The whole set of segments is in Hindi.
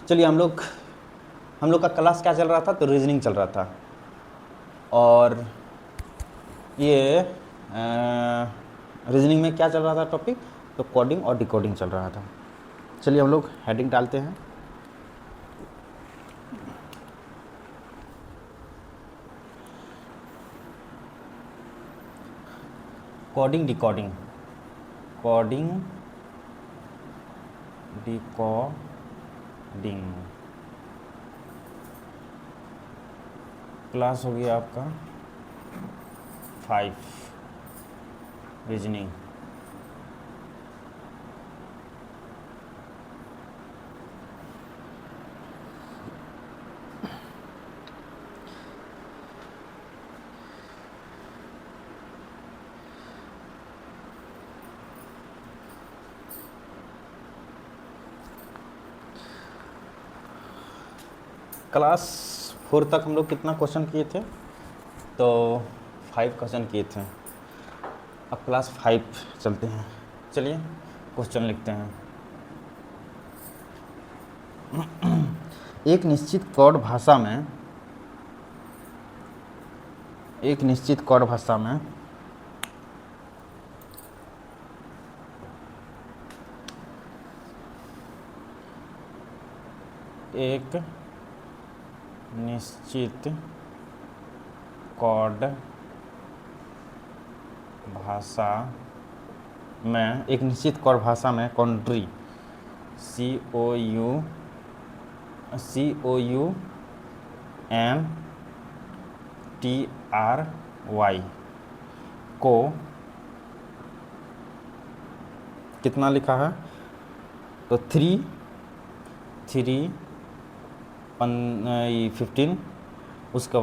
चलिए हम लोग का क्लास क्या चल रहा था, तो रीजनिंग चल रहा था, और ये रीजनिंग में क्या चल रहा था टॉपिक, तो कोडिंग और डिकोडिंग चल रहा था। चलिए हम लोग हेडिंग डालते हैं। Coding decoding, coding decoding class हो गया आपका 5 रीजनिंग। क्लास 4 तक हम लोग कितना क्वेश्चन किए थे, तो 5 क्वेश्चन किए थे। अब क्लास 5 चलते हैं। चलिए क्वेश्चन लिखते हैं। एक निश्चित कोड भाषा में एक निश्चित कोड भाषा में एक निश्चित कोड भाषा में कंट्री COUNTRY को कितना लिखा है, तो 15, उसके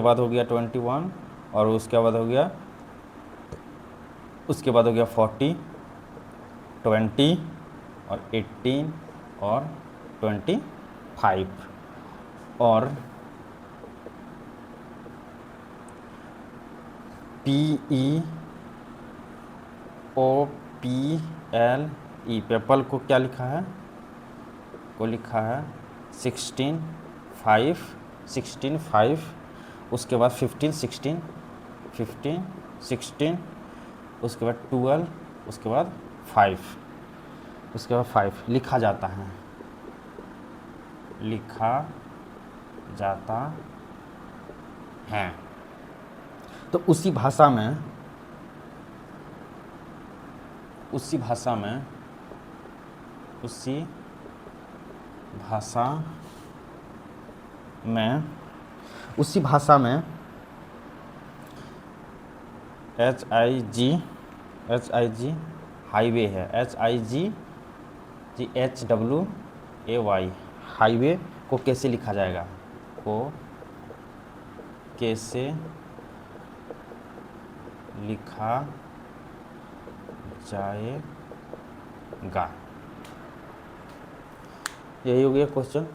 बाद हो गया 21, और उसके बाद हो गया 40, 20 और 18 और 25, और PEOPLE पेपल को क्या लिखा है, लिखा है 16, 5, उसके बाद 15, 16, उसके बाद 12, उसके बाद 5, लिखा जाता है। तो उसी भाषा में HIG हाईवे है, HIGHWAY हाईवे को कैसे लिखा जाएगा, यही हो गया क्वेश्चन।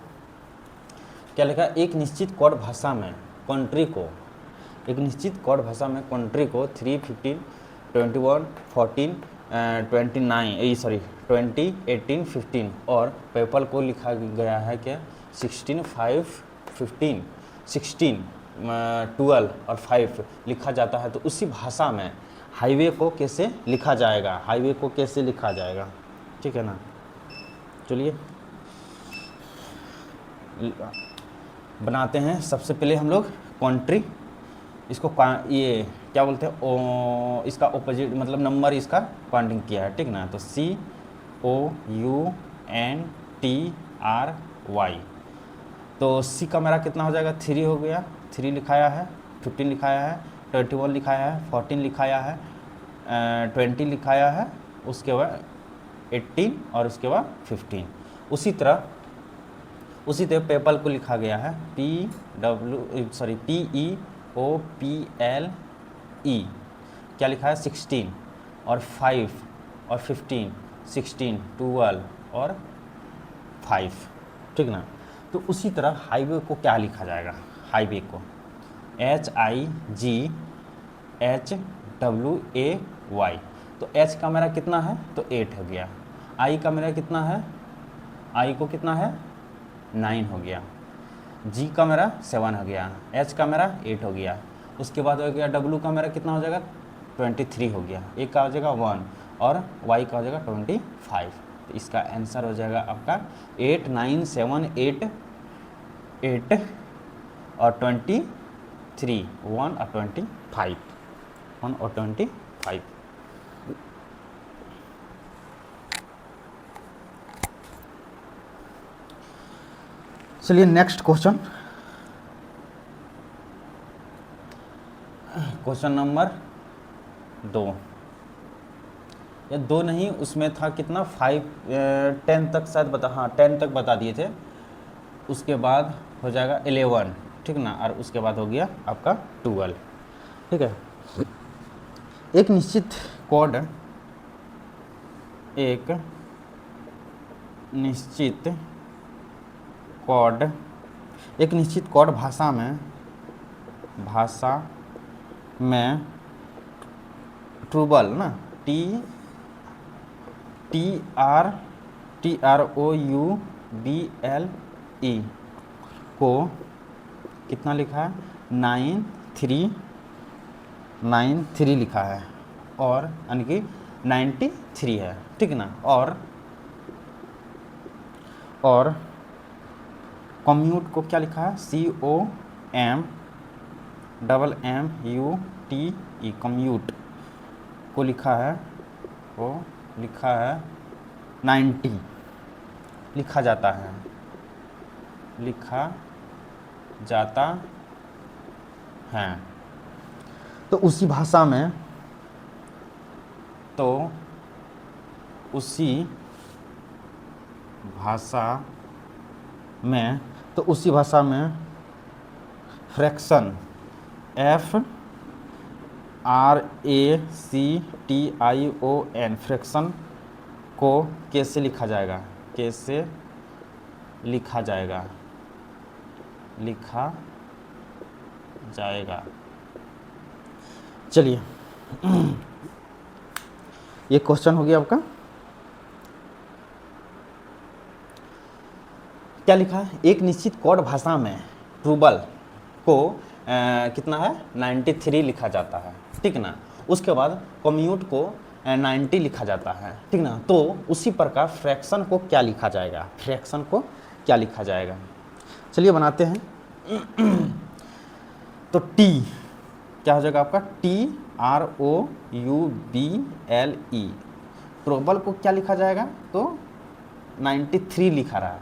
क्या लिखा, एक निश्चित कोड भाषा में कंट्री को 3, 15, 21, 14, 20, 18, 15 और पेपल को लिखा गया है क्या 16, 5, 15, 16, 12 और 5 लिखा जाता है। तो उसी भाषा में हाईवे को कैसे लिखा जाएगा, ठीक है ना। चलिए बनाते हैं। सबसे पहले हम लोग कंट्री, इसको ये क्या बोलते हैं, इसका ऑपोजिट मतलब नंबर इसका काउंटिंग किया है, ठीक ना। तो COUNTRY, तो C का मेरा कितना हो जाएगा, 3 हो गया, 3 लिखाया है, 15 लिखाया है, 21 लिखाया है, 14 लिखाया है, 20 लिखाया है, उसके बाद 18 और उसके बाद 15। उसी तरह पेपल को लिखा गया है PEOPLE, क्या लिखा है 16 और 5 और 15, 16, 12 और 5, ठीक ना। तो उसी तरह हाईवे को क्या लिखा जाएगा, हाईवे को HIGHWAY। तो H का मेरा कितना है, तो 8 हो गया, आई का मेरा कितना है, आई को कितना है 9 हो गया, जी का मेरा 7 हो गया, एच का मेरा 8 हो गया, उसके बाद हो गया डब्ल्यू का मेरा कितना हो जाएगा 23 हो गया, ए का हो जाएगा 1 और वाई का हो जाएगा 25। तो इसका आंसर हो जाएगा आपका 8 9 7 8 8 और 23 1 और 25 1 और 25। चलिए नेक्स्ट क्वेश्चन, क्वेश्चन नंबर 2 या 2 नहीं, उसमें था कितना 5 10 तक शायद बता, हाँ 10 तक बता दिए थे, उसके बाद हो जाएगा 11, ठीक ना, और उसके बाद हो गया आपका 12, ठीक है। एक निश्चित कोड, एक निश्चित कोड भाषा में ट्रूबल ना, TROUBLE को कितना लिखा है 93 लिखा है, और यानी कि 93 है, ठीक ना, और कम्यूट को क्या लिखा है COMMUTE, कम्यूट को लिखा है 90 लिखा जाता है, तो उसी भाषा में फ्रैक्शन FRACTION फ्रैक्शन को कैसे लिखा जाएगा, चलिए ये क्वेश्चन हो गया आपका। क्या लिखा है, एक निश्चित कोड भाषा में ट्रूबल को कितना है 93 लिखा जाता है, ठीक ना, उसके बाद कम्यूट को 90 लिखा जाता है, ठीक ना, तो उसी प्रकार फ्रैक्शन को क्या लिखा जाएगा, चलिए बनाते हैं। तो T क्या हो जाएगा आपका TROUBLE, ट्रूबल को क्या लिखा जाएगा, तो 93 लिखा रहा है,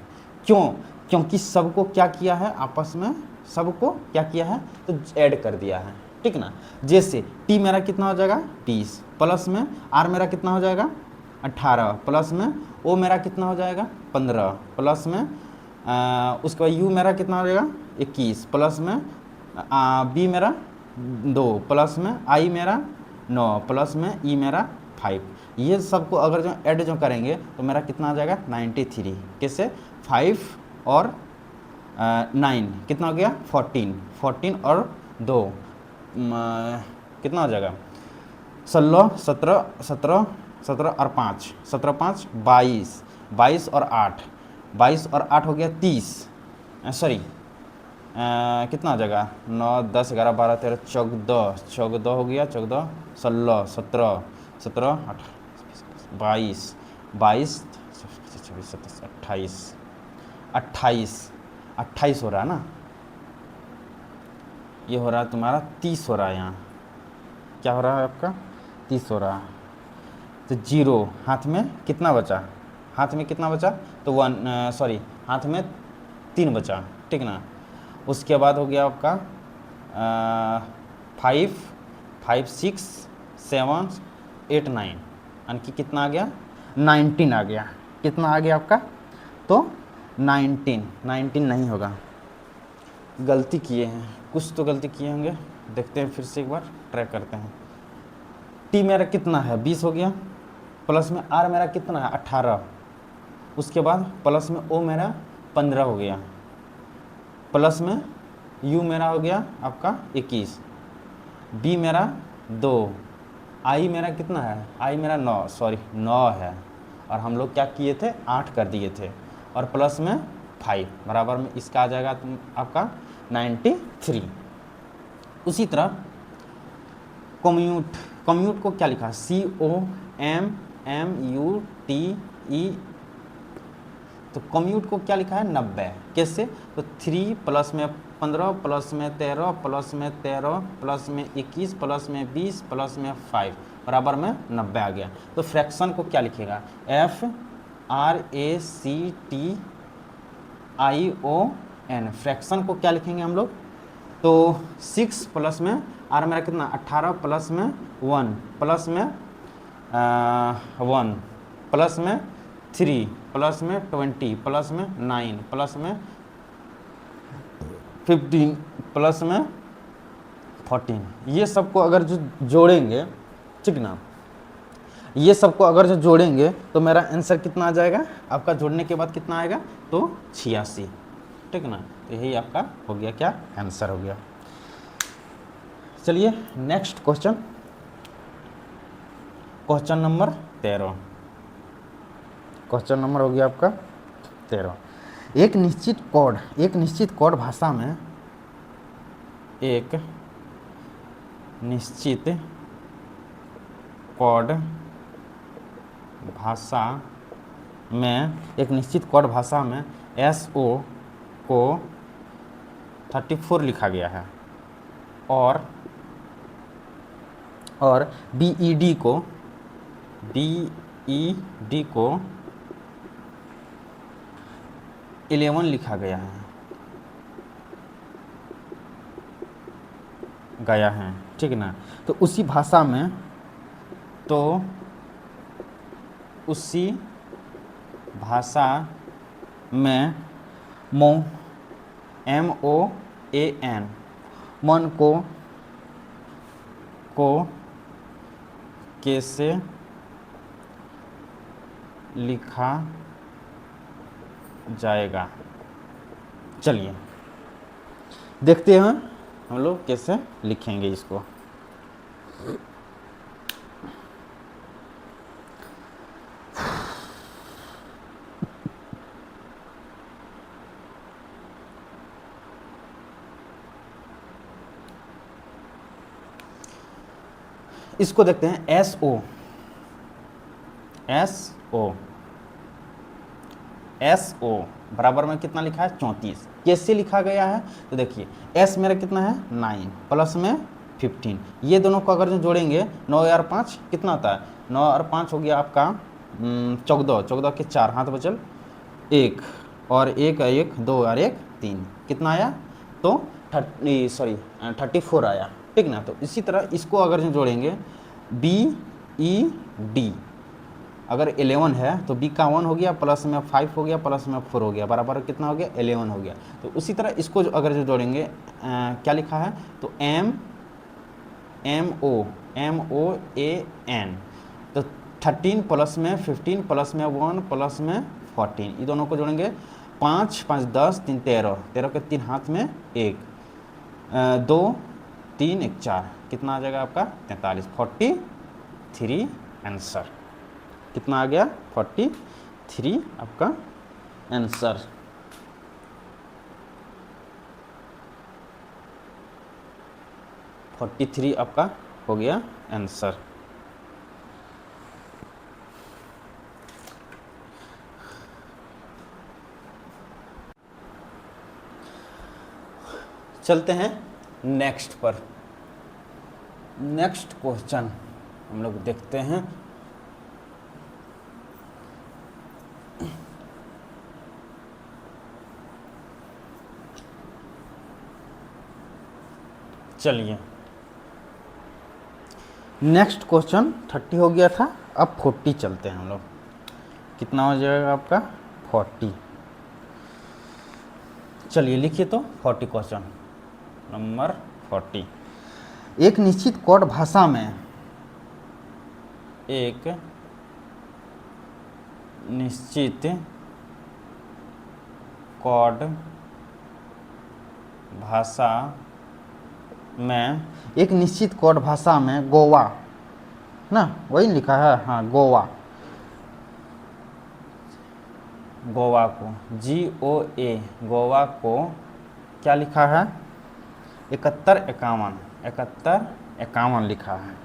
क्योंकि सबको क्या किया है, आपस में सबको क्या किया है, तो ऐड कर दिया है, ठीक ना। जैसे T मेरा कितना हो जाएगा 30, प्लस में R मेरा कितना हो जाएगा 18, प्लस में O मेरा कितना हो जाएगा 15, प्लस में उसके बाद U मेरा कितना हो जाएगा 21, प्लस में B मेरा 2, प्लस में I मेरा 9, प्लस में E मेरा 5। ये सबको अगर जो ऐड जो करेंगे तो मेरा कितना आ जाएगा 93, कैसे 5 और 9 कितना हो गया 14 और 2 कितना हो जाएगा 16 17 और 5 22 और 8 हो गया 30, सॉरी कितना हो जाएगा 9 10 11 12 13 14 हो गया 14 16 17 18 22 26 27 28 हो रहा है ना, ये हो रहा है तुम्हारा 30 हो रहा है, यहाँ क्या हो रहा है आपका 30 हो रहा है। तो 0 हाथ में कितना बचा, हाथ में तो 1 सॉरी हाथ में 3 बचा, ठीक ना। उसके बाद हो गया आपका 5 6 7 8 9, यानी कि कितना आ गया 19 आ गया, कितना आ गया आपका, तो 19 नहीं होगा, गलती किए हैं, कुछ तो गलती किए होंगे, देखते हैं फिर से एक बार ट्राई करते हैं। T मेरा कितना है 20 हो गया, प्लस में R मेरा कितना है 18, उसके बाद प्लस में O मेरा 15 हो गया, प्लस में U मेरा हो गया आपका 21, B मेरा 2, I मेरा कितना है, I मेरा 9 है, और हम लोग क्या किए थे, 8 कर दिए थे, और प्लस में 5 बराबर में इसका आ जाएगा आपका 93। उसी तरह कम्यूट को क्या लिखा, COMMUTE, तो कम्यूट को क्या लिखा है 90। कैसे, तो 3 प्लस में 15 प्लस में 13 प्लस में 13 प्लस में 21 प्लस में 20 प्लस में 5 बराबर में 90 आ गया। तो फ्रैक्शन को क्या लिखेगा, FRACTION, फ्रैक्शन को क्या लिखेंगे हम लोग, तो 6 प्लस में आर मेरा कितना 18 प्लस में 1 प्लस में 1 प्लस में 3 प्लस में 20 प्लस में 9 प्लस में 15 प्लस में 14, ये सबको अगर जो जोड़ेंगे, ठीक ना, ये सबको अगर जो जोड़ेंगे तो मेरा आंसर कितना आ जाएगा, आपका जोड़ने के बाद कितना आएगा, तो 86, ठीक ना। तो यही आपका हो गया, क्या आंसर हो गया। चलिए next question, question number 13, question number हो गया आपका 13। एक निश्चित कोड भाषा में, एक निश्चित कोड भाषा में SO को 34 लिखा गया है, और BED को 11 लिखा गया है, ठीक ना। तो उसी भाषा में, MOAN मन को कैसे लिखा जाएगा। चलिए देखते हैं हम लोग कैसे लिखेंगे इसको। इसको देखते हैं, SO बराबर में कितना लिखा है 34, कैसे लिखा गया है, तो देखिए S मेरा कितना है 9 प्लस में 15, ये दोनों को अगर जो जोड़ेंगे 9 और 5 कितना होता है, 9 और 5 हो गया आपका 14 के 4 हाथ बचल 1 और 1 2 और 1 3, कितना आया, तो 34 आया, ठीक ना। तो इसी तरह इसको अगर जो जोड़ेंगे BED, अगर 11 है तो B का 1 हो गया, प्लस में 5 हो गया, प्लस में 4 हो गया, बराबर कितना हो गया 11 हो गया। तो उसी तरह इसको अगर जो जोड़ेंगे क्या लिखा है, तो MOAN, तो 13 प्लस में 15 प्लस में 1 प्लस में 14, ये दोनों को जोड़ेंगे 5 5 10 3 13 के 3 हाथ में 1 2 3 1 4, कितना आ जाएगा आपका 43, 43 आंसर, कितना आ गया 43 आपका आंसर। फोर्टी 43 आपका हो गया आंसर। चलते हैं नेक्स्ट पर। नेक्स्ट क्वेश्चन हम लोग देखते हैं। चलिए नेक्स्ट क्वेश्चन 30 हो गया था, अब 40 चलते हैं हम लोग। कितना हो जाएगा आपका 40। चलिए लिखिए तो 40 क्वेश्चन नंबर 40। एक निश्चित कोड भाषा में, एक निश्चित कोड भाषा में, एक निश्चित कोड भाषा में गोवा ना, वही लिखा है, हाँ गोवा गोवा को, GOA, गोवा को क्या लिखा है, 7151 लिखा है,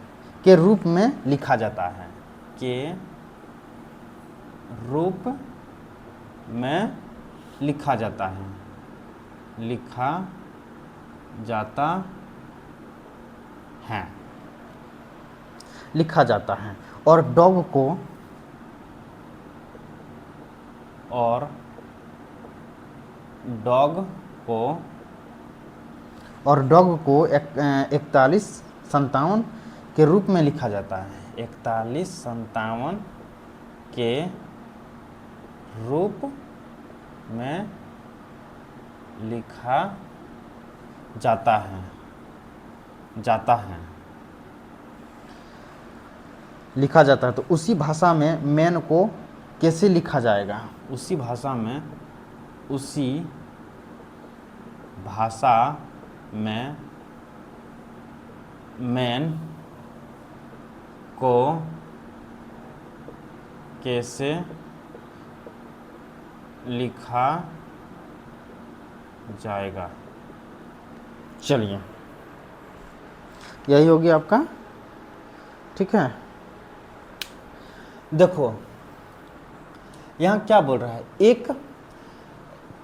के रूप में लिखा जाता है, के रूप में लिखा जाता है, लिखा जाता है, लिखा जाता है। और डॉग को, और डॉग को, और डॉग को 4157 के रूप में लिखा जाता है, 4157 के रूप में लिखा जाता है, लिखा जाता है। तो उसी भाषा में मैन को कैसे लिखा जाएगा, उसी भाषा में, उसी भाषा में मैन को कैसे लिखा जाएगा। चलिए, यही होगी आपका, ठीक है। देखो यहाँ क्या बोल रहा है, एक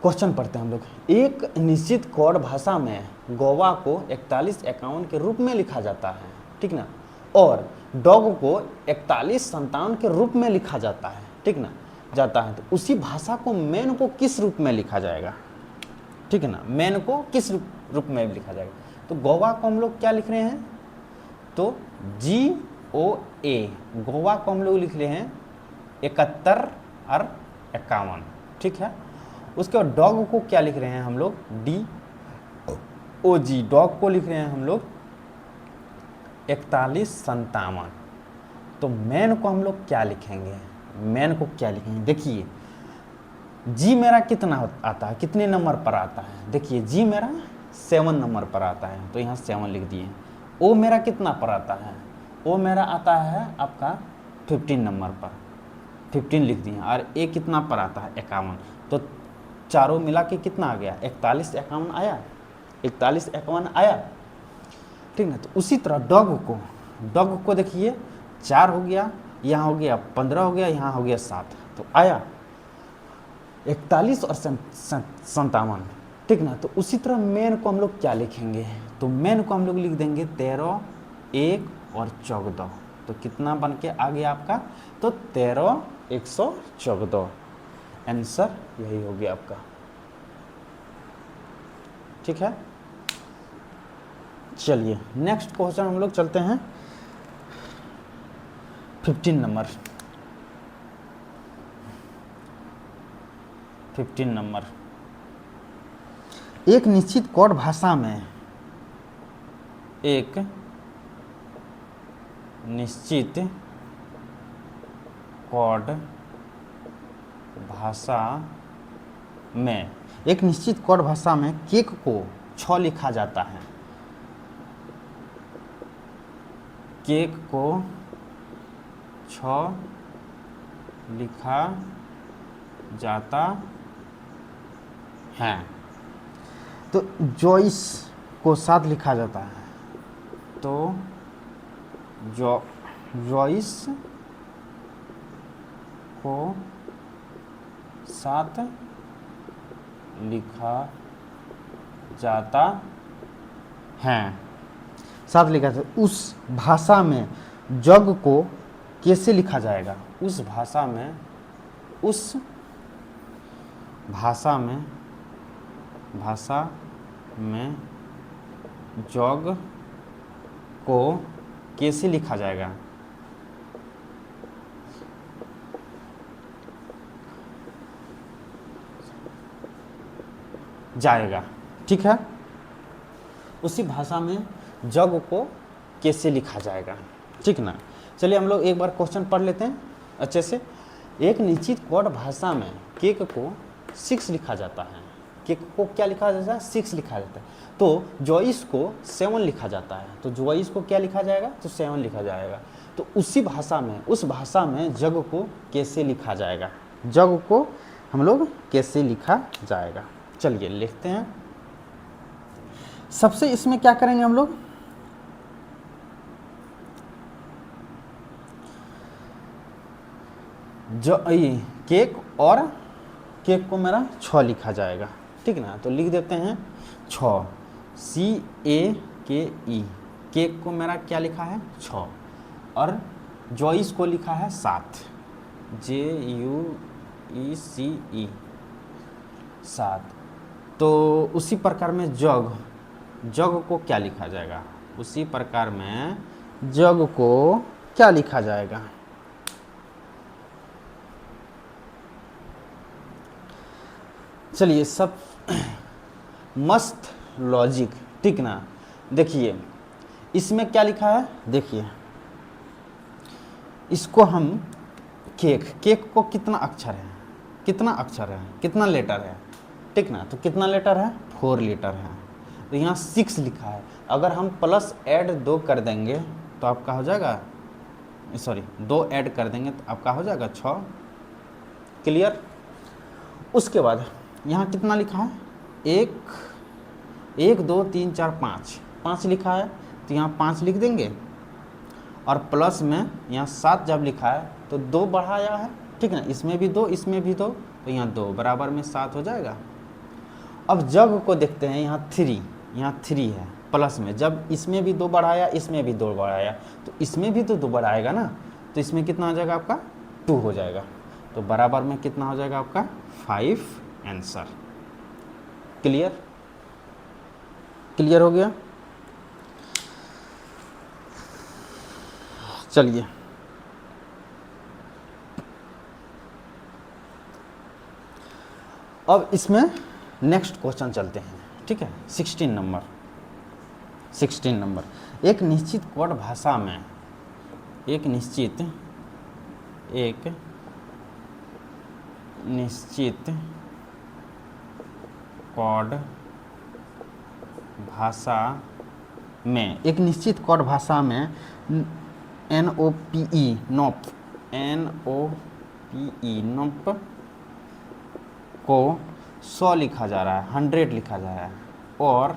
क्वेश्चन पढ़ते हैं हम लोग। एक निश्चित कोड भाषा में गोवा को 4151 के रूप में लिखा जाता है, ठीक ना, और डॉग को 4157 के रूप में लिखा जाता है, ठीक ना, जाता है। तो उसी भाषा को मैन को किस रूप में लिखा जाएगा, ठीक है ना, मैन को किस रूप में लिखा जाएगा। तो गोवा को हम लोग क्या लिख रहे हैं, तो GOA, गोवा को हम लोग लिख रहे हैं 71 और 51, ठीक है। उसके बाद डॉग को क्या लिख रहे हैं हम लोग, DOG, डॉग को लिख रहे हैं हम लोग 4157। तो मैन को हम लोग क्या लिखेंगे, मैन को क्या लिखेंगे, देखिए जी मेरा कितना आता है, कितने नंबर पर आता है, देखिए जी मेरा 7 नंबर पर आता है, तो यहाँ 7 लिख दिए। ओ मेरा कितना पर आता है, ओ मेरा आता है आपका 15 नंबर पर, 15 लिख दिए। और ए कितना पर आता है, 51। तो चारों मिला के कितना आ गया, 4151 आया, 4151 आया, ठीक ना। तो उसी तरह डॉग को देखिए 4 हो गया, यहाँ हो गया 15 हो गया, यहाँ हो गया 7, तो आया 41 और 57, ठीक ना। तो उसी तरह मैन को हम लोग क्या लिखेंगे, तो मैन को हम लोग लिख देंगे 13, 1 और 14। तो कितना बन के आ गया आपका, तो 13, 114, आंसर यही हो गया आपका, ठीक है। चलिए नेक्स्ट क्वेश्चन हम लोग चलते हैं 15 नंबर। 15 नंबर, एक निश्चित कोड भाषा में, एक निश्चित कोड भाषा में, एक निश्चित कोड भाषा में केक को 6 लिखा जाता है, केक को 6 लिखा जाता है। तो जॉइस को 7 लिखा जाता है, तो जॉइस को 7 लिखा जाता है, 7 लिखा जाता है। उस भाषा में जग को कैसे लिखा जाएगा, उस भाषा में, उस भाषा में, भाषा में जग को कैसे लिखा जाएगा, जाएगा, ठीक है। उसी भाषा में जग को कैसे लिखा जाएगा, ठीक ना। चलिए हम लोग एक बार क्वेश्चन पढ़ लेते हैं अच्छे से। एक निश्चित कोड भाषा में केक को 6 लिखा जाता है, केक को क्या लिखा जाता है, 6 लिखा जाता है। तो जॉइस को 7 लिखा जाता है, तो जॉइस को क्या लिखा जाएगा, तो 7 लिखा जाएगा। तो उसी भाषा में, उस भाषा में जग को कैसे लिखा जाएगा, जग को हम लोग कैसे लिखा जाएगा। चलिए लिखते हैं। सबसे इसमें क्या करेंगे हम लोग, जो ये केक, और केक को मेरा 6 लिखा जाएगा, ठीक ना। तो लिख देते हैं 6, CAKE, केक को मेरा क्या लिखा है 6, और जॉइस को लिखा है 7, JUECE 7। तो उसी प्रकार में जग को क्या लिखा जाएगा, उसी प्रकार में जग को क्या लिखा जाएगा। चलिए सब मस्त लॉजिक, ठीक ना। देखिए इसमें क्या लिखा है, देखिए इसको हम केक को कितना अक्षर है, कितना लेटर है, ठीक ना। तो कितना लेटर है, 4 लेटर है। तो यहाँ 6 लिखा है, अगर हम प्लस ऐड 2 कर देंगे तो आपका हो जाएगा, सॉरी 2 ऐड कर देंगे तो आपका हो जाएगा 6। क्लियर। उसके बाद यहाँ कितना लिखा है, 1 2 3 4 5 लिखा है, तो यहाँ 5 लिख देंगे, और प्लस में यहाँ 7 जब लिखा है तो 2 बढ़ाया है, ठीक है ना। इसमें भी 2, इसमें भी 2, तो यहाँ 2 बराबर में 7 हो जाएगा। अब जग को देखते हैं, यहाँ 3 है प्लस में, जब इसमें भी 2 बढ़ाया, इसमें भी 2 बढ़ाया, तो इसमें भी तो 2 बढ़ाएगा ना, तो इसमें कितना हो जाएगा आपका 2 हो जाएगा, तो बराबर में कितना हो जाएगा आपका 5 आंसर। क्लियर हो गया। चलिए अब इसमें नेक्स्ट क्वेश्चन चलते हैं, ठीक है। 16 नंबर, एक निश्चित कोड भाषा में, एक निश्चित कोड भाषा में, एक निश्चित कोड भाषा में नोप को 100 लिखा जा रहा है, 100 लिखा जा रहा है, और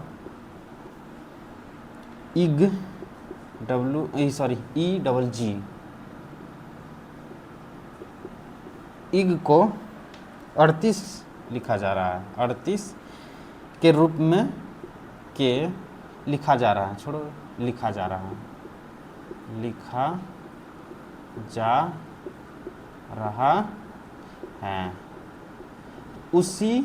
इग को 38 लिखा जा रहा है, 38 के रूप में लिखा जा रहा है, लिखा जा रहा है। उसी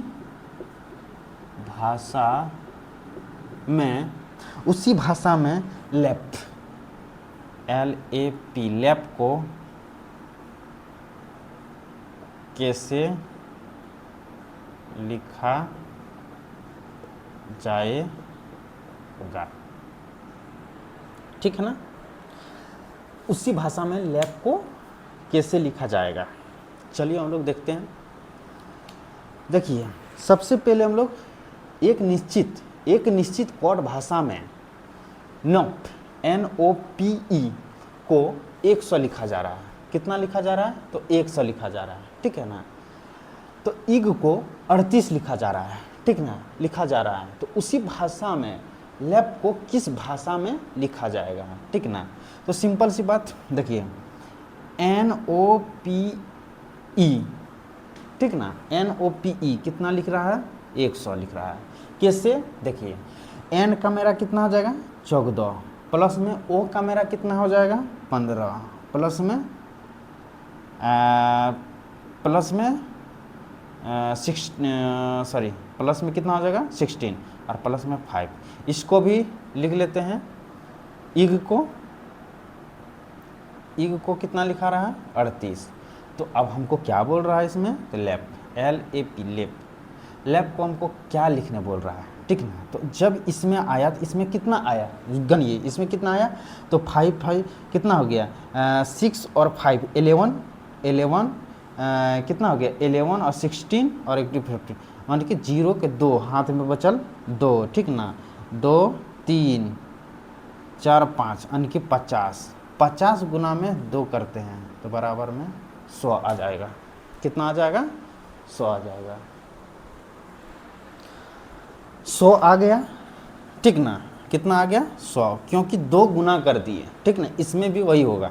भाषा में लेप LAP को कैसे लिखा जाएगा, ठीक है ना। उसी भाषा में लैप को कैसे लिखा जाएगा, चलिए हम लोग देखते हैं। देखिए सबसे पहले हम लोग एक निश्चित कोड भाषा में NOPE को 100 लिखा जा रहा है। कितना लिखा जा रहा है, तो 100 लिखा जा रहा है, ठीक है ना। तो इग को 38 लिखा जा रहा है, ठीक ना, लिखा जा रहा है। तो उसी भाषा में लैप को किस भाषा में लिखा जाएगा, ठीक ना। तो सिंपल सी बात, देखिए NOPE, ठीक ना, NOPE कितना लिख रहा है, 100 लिख रहा है। कैसे, देखिए N का मेरा कितना हो जाएगा 14, प्लस में O का मेरा कितना हो जाएगा 15, प्लस में कितना हो जाएगा 16, और प्लस में 5। इसको भी लिख लेते हैं। इग को कितना लिखा रहा है 38। तो अब हमको क्या बोल रहा है इसमें, तो लैप LAP लैप को हमको क्या लिखने बोल रहा है, ठीक ना। तो जब इसमें आया तो इसमें कितना आया, गनिए इसमें कितना आया, तो 5 कितना हो गया 6 और 5 11 कितना हो गया 11 और 16 और 15, मान कि 0 के 2 हाथ में बचल 2, ठीक ना। 2 3 4 5 यानी कि 50 गुना में 2 करते हैं तो बराबर में 100 आ जाएगा। कितना आ जाएगा 100 आ जाएगा, 100 आ गया, ठीक ना। कितना आ गया 100, क्योंकि 2 गुना कर दिए, ठीक ना। इसमें भी वही होगा,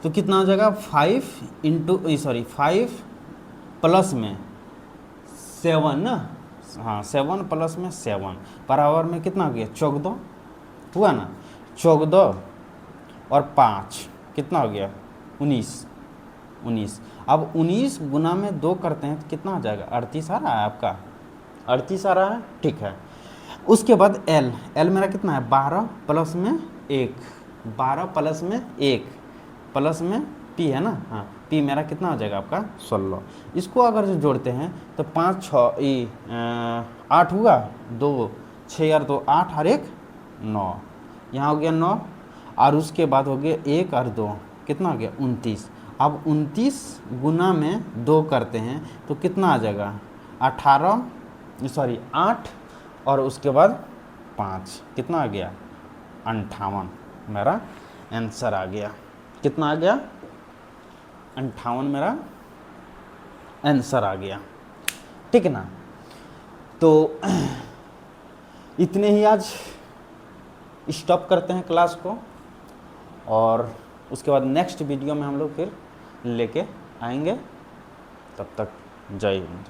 तो कितना हो जाएगा 5 प्लस में 7 ना, हाँ 7 प्लस में 7 बराबर में कितना हो गया 14 हुआ ना। 14 और 5 कितना हो गया 19। अब 19 गुना में 2 करते हैं तो कितना हो जाएगा 38 आ रहा है आपका, 38 आ रहा है, ठीक है। उसके बाद एल मेरा कितना है 12 प्लस में 1, 12 प्लस में 1 प्लस में पी है ना, हाँ पी मेरा कितना हो जाएगा आपका 16। इसको अगर जो जोड़ते हैं तो 5 6 8 हुआ, 2 6 और 2 8 और 1 9, यहाँ हो गया 9 और उसके बाद हो गया 1 और 2 कितना हो गया 29। अब 29 गुना में 2 करते हैं तो कितना आ जाएगा 8 और उसके बाद 5 कितना आ गया 58, मेरा आंसर आ गया। कितना आ गया 58 मेरा आंसर आ गया, ठीक है ना। तो इतने ही आज स्टॉप करते हैं क्लास को, और उसके बाद नेक्स्ट वीडियो में हम लोग फिर लेके आएंगे। तब तक जय हिंद।